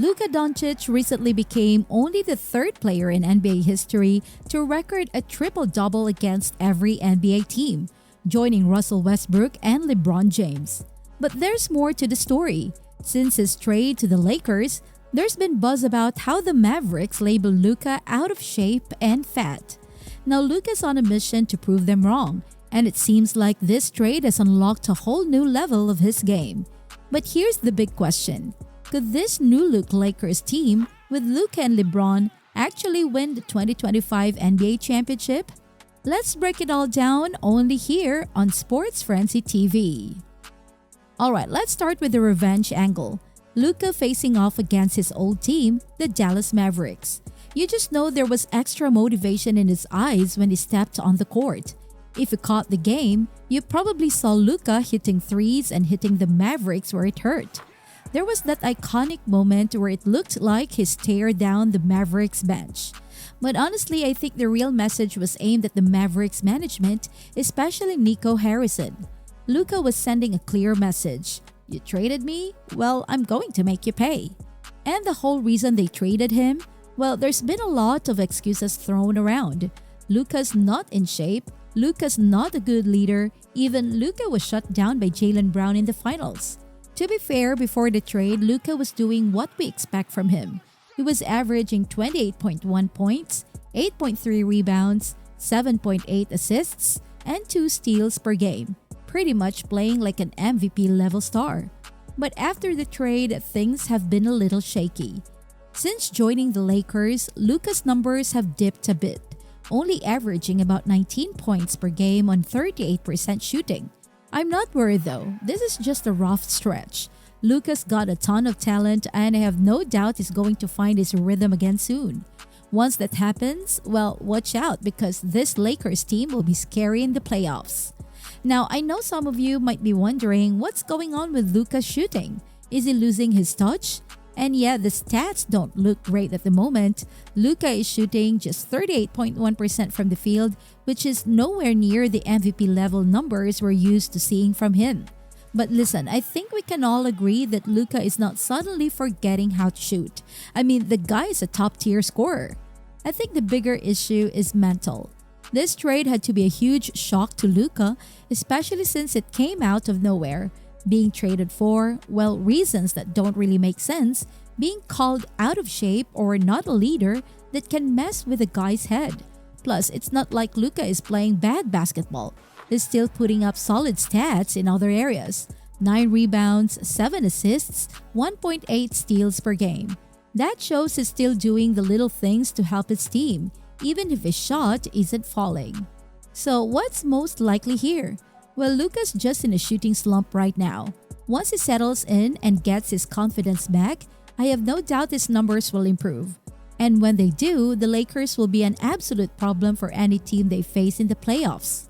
Luka Doncic recently became only the third player in NBA history to record a triple-double against every NBA team, joining Russell Westbrook and LeBron James. But there's more to the story. Since his trade to the Lakers, there's been buzz about how the Mavericks label Luka out of shape and fat. Now Luka's on a mission to prove them wrong, and it seems like this trade has unlocked a whole new level of his game. But here's the big question. Could this new-look Lakers team with Luka and LeBron actually win the 2025 NBA championship? Let's break it all down only here on Sports Frenzy TV. Alright, let's start with the revenge angle. Luka facing off against his old team, the Dallas Mavericks. You just know there was extra motivation in his eyes when he stepped on the court. If you caught the game, you probably saw Luka hitting threes and hitting the Mavericks where it hurt. There was that iconic moment where it looked like he stared down the Mavericks bench. But honestly, I think the real message was aimed at the Mavericks management, especially Nico Harrison. Luka was sending a clear message. You traded me? Well, I'm going to make you pay. And the whole reason they traded him? Well, there's been a lot of excuses thrown around. Luka's not in shape. Luka's not a good leader. Even Luka was shut down by Jaylen Brown in the finals. To be fair, before the trade, Luka was doing what we expect from him. He was averaging 28.1 points, 8.3 rebounds, 7.8 assists, and 2 steals per game, pretty much playing like an MVP level star. But after the trade, things have been a little shaky. Since joining the Lakers, Luka's numbers have dipped a bit, only averaging about 19 points per game on 38% shooting. I'm not worried though, this is just a rough stretch. Luka's got a ton of talent and I have no doubt he's going to find his rhythm again soon. Once that happens, well, watch out because this Lakers team will be scary in the playoffs. Now, I know some of you might be wondering what's going on with Luka's shooting. Is he losing his touch? And yeah, the stats don't look great at the moment. Luka is shooting just 38.1% from the field, which is nowhere near the MVP level numbers we're used to seeing from him. But listen, I think we can all agree that Luka is not suddenly forgetting how to shoot. I mean, the guy is a top-tier scorer. I think the bigger issue is mental. This trade had to be a huge shock to Luka, especially since it came out of nowhere. Being traded for, well, reasons that don't really make sense, being called out of shape or not a leader that can mess with a guy's head. Plus, it's not like Luka is playing bad basketball. He's still putting up solid stats in other areas. 9 rebounds, 7 assists, 1.8 steals per game. That shows he's still doing the little things to help his team, even if his shot isn't falling. So what's most likely here? Well, Luka's just in a shooting slump right now. Once he settles in and gets his confidence back, I have no doubt his numbers will improve. And when they do, the Lakers will be an absolute problem for any team they face in the playoffs.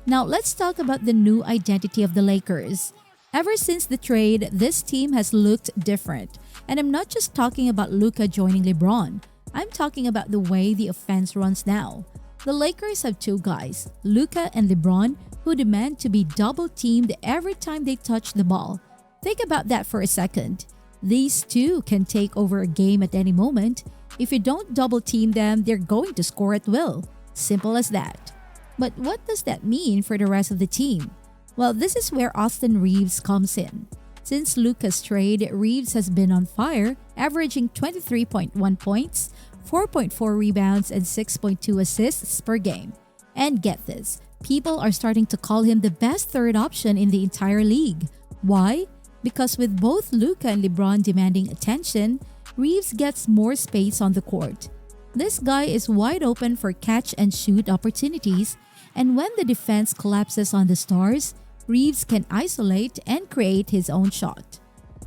Now, let's talk about the new identity of the Lakers. Ever since the trade, this team has looked different. And I'm not just talking about Luka joining LeBron. I'm talking about the way the offense runs now. The Lakers have 2 guys, Luka and LeBron, who demand to be double-teamed every time they touch the ball. Think about that for a second. These 2 can take over a game at any moment. If you don't double-team them, they're going to score at will. Simple as that. But what does that mean for the rest of the team? Well, this is where Austin Reeves comes in. Since Luka's trade, Reeves has been on fire, averaging 23.1 points, 4.4 rebounds, and 6.2 assists per game. And get this, people are starting to call him the best third option in the entire league. Why? Because with both Luka and LeBron demanding attention, Reeves gets more space on the court. This guy is wide open for catch-and-shoot opportunities, and when the defense collapses on the stars, Reeves can isolate and create his own shot.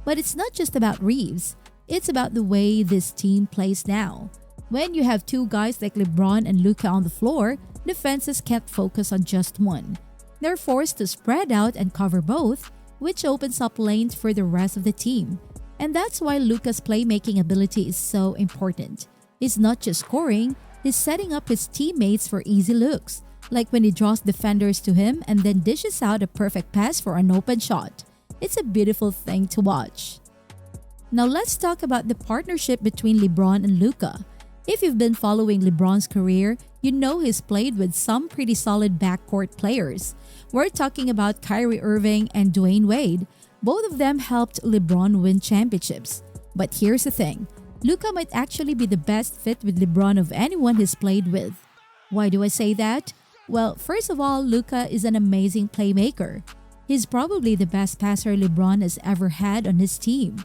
But it's not just about Reeves, it's about the way this team plays now. When you have 2 guys like LeBron and Luka on the floor, defenses can't focus on just one. They're forced to spread out and cover both, which opens up lanes for the rest of the team. And that's why Luka's playmaking ability is so important. He's not just scoring, he's setting up his teammates for easy looks, like when he draws defenders to him and then dishes out a perfect pass for an open shot. It's a beautiful thing to watch. Now let's talk about the partnership between LeBron and Luka. If you've been following LeBron's career, you know he's played with some pretty solid backcourt players. We're talking about Kyrie Irving and Dwayne Wade. Both of them helped LeBron win championships. But here's the thing, Luka might actually be the best fit with LeBron of anyone he's played with. Why do I say that? Well, first of all, Luka is an amazing playmaker. He's probably the best passer LeBron has ever had on his team.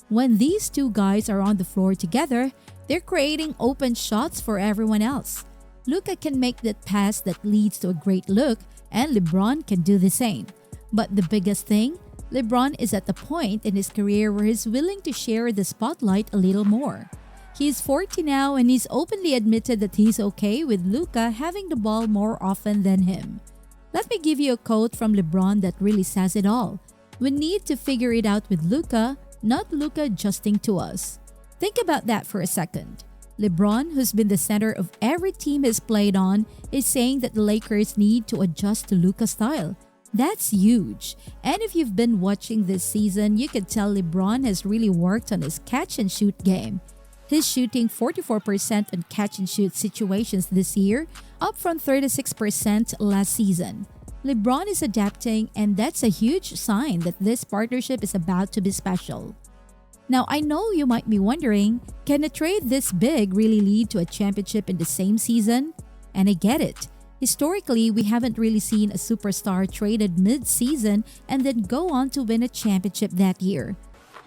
When these two guys are on the floor together, they're creating open shots for everyone else. Luka can make that pass that leads to a great look, and LeBron can do the same. But the biggest thing, LeBron is at the point in his career where he's willing to share the spotlight a little more. He's 40 now and he's openly admitted that he's okay with Luka having the ball more often than him. Let me give you a quote from LeBron that really says it all. We need to figure it out with Luka, not Luka adjusting to us. Think about that for a second. LeBron, who's been the center of every team he's played on, is saying that the Lakers need to adjust to Luka's style. That's huge. And if you've been watching this season, you can tell LeBron has really worked on his catch-and-shoot game. He's shooting 44% on catch-and-shoot situations this year, up from 36% last season. LeBron is adapting, and that's a huge sign that this partnership is about to be special. Now, I know you might be wondering, can a trade this big really lead to a championship in the same season? And I get it. Historically, we haven't really seen a superstar traded mid-season and then go on to win a championship that year.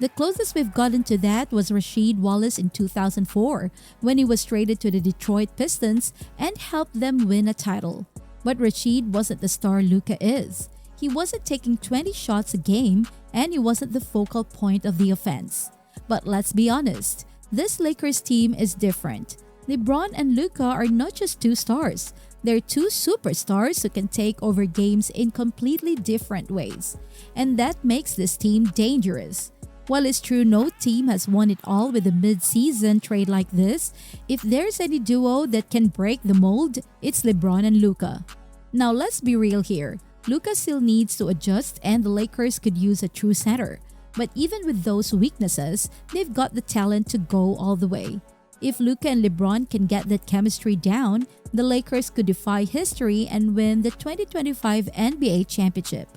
The closest we've gotten to that was Rasheed Wallace in 2004, when he was traded to the Detroit Pistons and helped them win a title. But Rasheed wasn't the star Luka is. He wasn't taking 20 shots a game, and he wasn't the focal point of the offense. But let's be honest, this Lakers team is different. LeBron and Luka are not just two stars. They're two superstars who can take over games in completely different ways. And that makes this team dangerous. While it's true no team has won it all with a mid-season trade like this, if there's any duo that can break the mold, it's LeBron and Luka. Now let's be real here. Luka still needs to adjust and the Lakers could use a true center. But even with those weaknesses, they've got the talent to go all the way. If Luka and LeBron can get that chemistry down, the Lakers could defy history and win the 2025 NBA championship.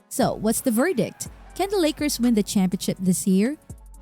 So, what's the verdict? Can the Lakers win the championship this year?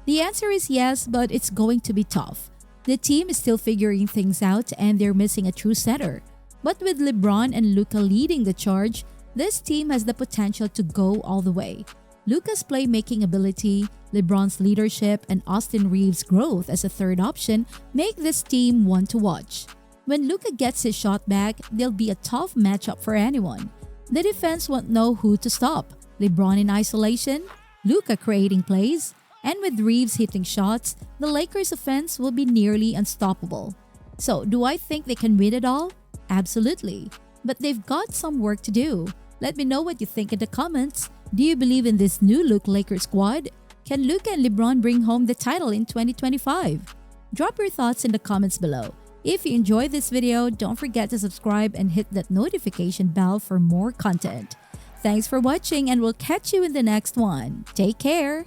The answer is yes, but it's going to be tough. The team is still figuring things out and they're missing a true center. But with LeBron and Luka leading the charge, this team has the potential to go all the way. Luka's playmaking ability, LeBron's leadership, and Austin Reeves' growth as a third option make this team one to watch. When Luka gets his shot back, they'll be a tough matchup for anyone. The defense won't know who to stop. LeBron in isolation, Luka creating plays, and with Reeves hitting shots, the Lakers' offense will be nearly unstoppable. So, do I think they can win it all? Absolutely. But they've got some work to do. Let me know what you think in the comments. Do you believe in this new-look Lakers squad? Can Luka and LeBron bring home the title in 2025? Drop your thoughts in the comments below. If you enjoyed this video, don't forget to subscribe and hit that notification bell for more content. Thanks for watching and we'll catch you in the next one. Take care!